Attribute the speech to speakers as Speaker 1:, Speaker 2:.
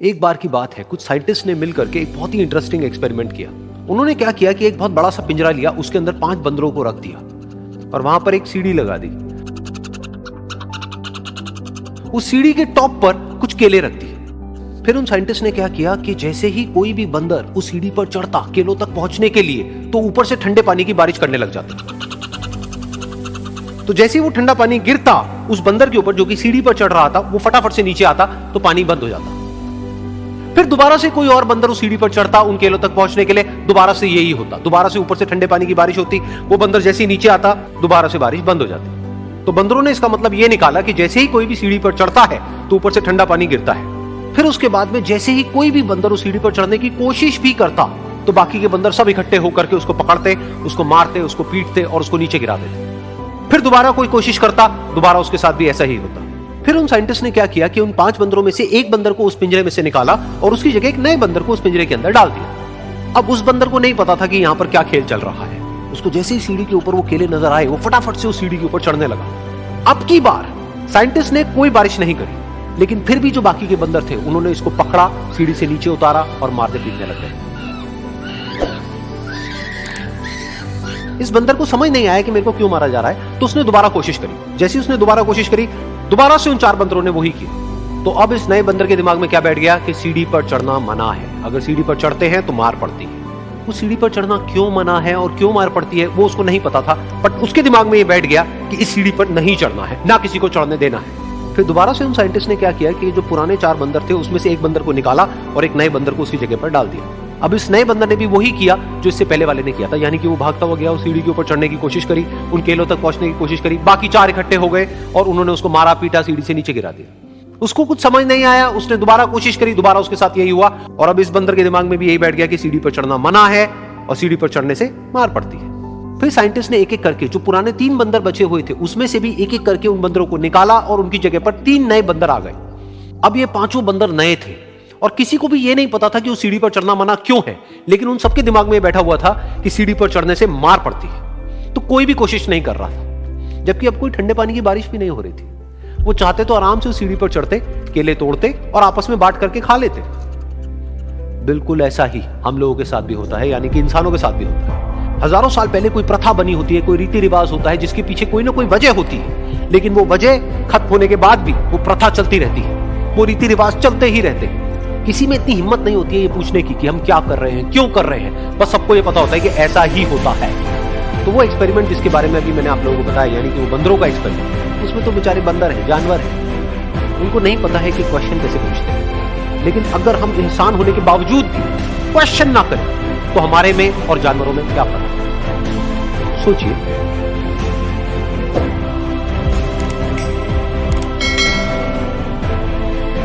Speaker 1: एक बार की बात है, कुछ साइंटिस्ट ने मिलकर के एक बहुत ही इंटरेस्टिंग एक्सपेरिमेंट किया। उन्होंने क्या किया कि एक बहुत बड़ा सा पिंजरा लिया, उसके अंदर 5 बंदरों को रख दिया और वहां पर एक सीढ़ी लगा दी। उस सीढ़ी के टॉप पर कुछ केले रख दिए। फिर उन साइंटिस्ट ने क्या किया कि जैसे ही कोई भी बंदर उस सीढ़ी पर चढ़ता केलों तक पहुंचने के लिए, तो ऊपर से ठंडे पानी की बारिश करने लग जाती। तो जैसे ही वो ठंडा पानी गिरता उस बंदर के ऊपर जो कि सीढ़ी पर चढ़ रहा था, वो फटाफट से नीचे आता तो पानी बंद हो जाता। फिर दोबारा से कोई और बंदर उस सीढ़ी पर चढ़ता उन केलों तक पहुंचने के लिए, दोबारा से यही होता। दोबारा से ऊपर से ठंडे पानी की बारिश होती, वो बंदर जैसे ही नीचे आता दोबारा से बारिश बंद हो जाती। तो बंदरों ने इसका मतलब ये निकाला कि जैसे ही कोई भी सीढ़ी पर चढ़ता है तो ऊपर से ठंडा पानी गिरता है। फिर उसके बाद में जैसे ही कोई भी बंदर उस सीढ़ी पर चढ़ने की कोशिश भी करता तो बाकी के बंदर सब इकट्ठे होकर के उसको पकड़ते, उसको मारते, उसको पीटते और उसको नीचे गिरा देते। फिर दोबारा कोई कोशिश करता, दोबारा उसके साथ भी ऐसा ही होता। फिर उन साइंटिस्ट ने क्या किया कि उन 5 बंदरों में से एक बंदर को उस पिंजरे में से निकाला और उसकी जगह एक नए बंदर को उस पिंजरे के अंदर डाल दिया। अब उस बंदर को नहीं पता था कि यहां पर क्या खेल चल रहा है। उसको जैसे ही सीढ़ी के ऊपर वो केले नजर आए, वो फटाफट से उस सीढ़ी के ऊपर चढ़ने लगा। अब की बार साइंटिस्ट ने कोई बारिश नहीं करी, लेकिन फिर भी जो बाकी के बंदर थे उन्होंने इसको पकड़ा, सीढ़ी से नीचे उतारा और मारते पीटने लग गए। इस बंदर को समझ नहीं आया कि मेरे को क्यों मारा जा रहा है, तो उसने दोबारा कोशिश करी। जैसे उसने दोबारा कोशिश करी, दोबारा से उन 4 बंदरों ने वही किया। तो अब इस नए बंदर के दिमाग में क्या बैठ गया कि सीढ़ी पर चढ़ना मना है, अगर सीढ़ी पर चढ़ते हैं तो मार पड़ती है। वो सीढ़ी पर चढ़ना क्यों मना है और क्यों मार पड़ती है वो उसको नहीं पता था, बट उसके दिमाग में ये बैठ गया कि इस सीढ़ी पर नहीं चढ़ना है, ना किसी को चढ़ने देना है। फिर दोबारा से उन साइंटिस्ट ने क्या किया कि जो पुराने 4 बंदर थे उसमें से एक बंदर को निकाला और एक नए बंदर को उसी जगह पर डाल दिया। अब इस नए बंदर ने भी वही किया जो इससे पहले वाले ने किया था, यानी कि वो भागता हुआ गया, उस सीढ़ी के ऊपर चढ़ने की कोशिश करी, उन केलों तक पहुंचने की कोशिश करी। बाकी 4 इकट्ठे हो गए और उन्होंने उसको मारा पीटा, सीढ़ी से नीचे गिरा दिया। उसको कुछ समझ नहीं आया, उसने दोबारा कोशिश करी, दोबारा उसके साथ यही हुआ। और अब इस बंदर के दिमाग में भी यही बैठ गया कि सीढ़ी पर चढ़ना मना है और सीढ़ी पर चढ़ने से मार पड़ती है। फिर साइंटिस्ट ने एक एक करके जो पुराने 3 बंदर बचे हुए थे उसमें से भी एक एक करके उन बंदरों को निकाला और उनकी जगह पर 3 नए बंदर आ गए। अब ये 5 बंदर नए थे और किसी को भी ये नहीं पता था कि उस सीढ़ी पर चढ़ना मना क्यों है, लेकिन उन सबके दिमाग में बैठा हुआ था कि सीढ़ी पर चढ़ने से मार पड़ती है। तो कोई भी कोशिश नहीं कर रहा था, जबकि अब कोई ठंडे पानी की बारिश भी नहीं हो रही थी। वो चाहते तो आराम से उस सीढ़ी पर चढ़ते, केले तोड़ते और आपस में बांट करके खा लेते। बिल्कुल ऐसा ही हम लोगों के साथ भी होता है, यानी कि इंसानों के साथ भी होता है। हजारों साल पहले कोई प्रथा बनी होती है, कोई रीति रिवाज होता है जिसके पीछे कोई ना कोई वजह होती है, लेकिन वो वजह खत्म होने के बाद भी वो प्रथा चलती रहती है, वो रीति रिवाज चलते ही रहते हैं। किसी में इतनी हिम्मत नहीं होती है ये पूछने की कि हम क्या कर रहे हैं, क्यों कर रहे हैं, बस सबको ये पता होता है कि ऐसा ही होता है। तो वो एक्सपेरिमेंट जिसके बारे में अभी मैंने आप लोगों को बताया, यानी कि वो बंदरों का एक्सपेरिमेंट, उसमें तो बेचारे बंदर हैं, जानवर हैं, उनको नहीं पता है कि क्वेश्चन कैसे पूछते हैं। लेकिन अगर हम इंसान होने के बावजूद भी क्वेश्चन ना करें तो हमारे में और जानवरों में क्या फर्क है? सोचिए।